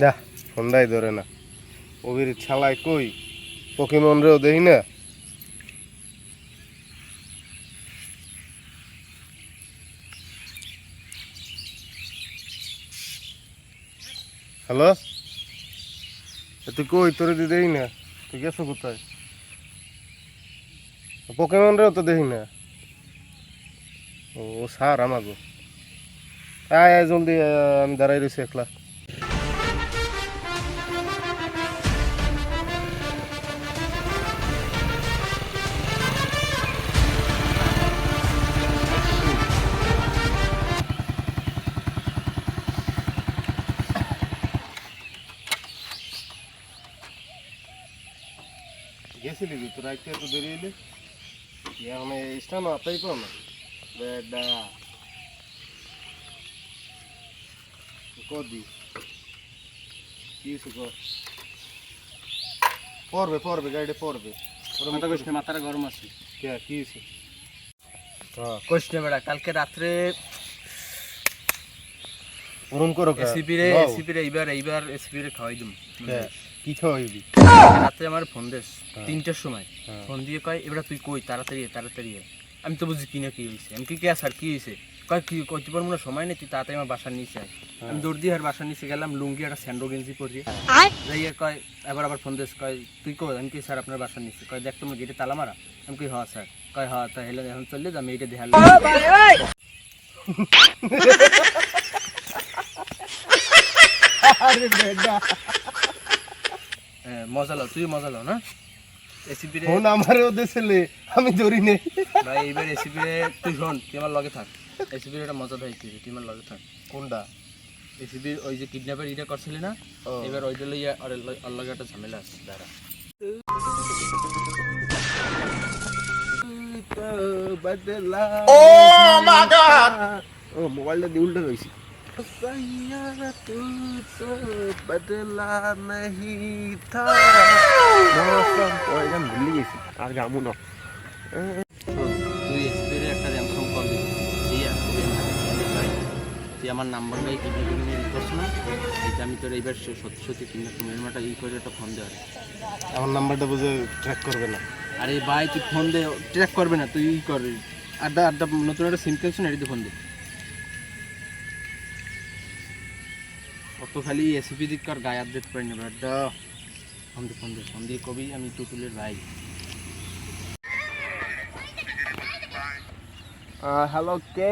যা ফোনটাই ধরে না ওবির ছালায় কই পোকেমন রেও দেখি না হ্যালো তুই কই তোরে দি দেখি না তুই গেছো কোথায় পোকেমন রেও তো দেখি না ও স্যার আমাগো আয় আয় জলদি আমি দাঁড়াই রয়েছি একলা গেছিলি কি তোরা একটু এত দেরি এলি এখন স্টান আতাই পাও না বেডা কদি কি কর পড়বে পড়বে গাড়িতে পড়বে মাথা কইছ মাথাটা গরম আছে কে কি হইছে হ্যাঁ কইছ বেটা কালকে রাত্রে ওরম করো কা এসিপি রে এইবার এসিপি রে খাওয়াই দিম কি খাওয়াইবি রাতে আমার ফোন দেস 3টার সময় ফোন দিয়ে কয় এবারে তুই কই তাড়াতাড়ি আয়। আমি তো বুঝি কি না কি হইছে আমি কি স্যার কি হইছে কয় কি কইতে পারবো না সময় নেই তুই তাড়াতাড়ি আমার বাসার নিচে আয় আমি দৌড় দিয়ে আর বাসার নিচে গেলাম লুঙ্গি একটা স্যান্ডো গেঞ্জি পরিয়ে যাইয়ে কয় আবার ফোন দেস কয় তুই কই আমি কি স্যার আপনার বাসার নিচে কয় দেখ তোমার গেটে তালা মারা আমি কই হ্যাঁ স্যার কয় হ্যাঁ তাহলে এখন চললে আমি এইটা দেখালাম আরে বেডা মজা লাও তুই মজা লাও না এসিপি রে ফোন আমারও দেছিলে আমি ধরি নেই ভাই এইবার এসিপি রে তুই শোন তুই আমার লগে থাক এসিপি রে একটা মজা দেখাইছি তুই আমার লগে থাক কোনটা এসিপি ওই যে কিডন্যাপের এটা করছিলি না এবার ওইটা লইয়া আর লগে একটা ঝামেলা আছে দাঁড়া ও মাই গড ও মোবাইলটা দিয়ে উল্টে রইছি বদলা नहीं था মৌসম ওইটা ভুলে গেছি আর গামু না তুই এসিপি রে একটা র্যামসম কল দিবি দিয়া তুই আমার নাম্বারটা এই কিডন্যাপ নিয়ে করছ না এইটা আমি তোর এইবার সত্যি কিডন্যাপ মেরমাটা ই করে একটা ফোন দেওয়ার আমার নাম্বারটা বুঝে ট্র্যাক করবে না আরে ভাই তুই ফোন দে ট্র্যাক করবে না তুই ই কর আড্ডা নতুন একটা সিম কিনছ না এটাতে ফোন দে অত খালি এসিপি দিক কর গায়ে হাত দিতে পারি না আড্ডা ফোন দিয়ে কবি আমি টুটুলের ভাই হ্যালো কে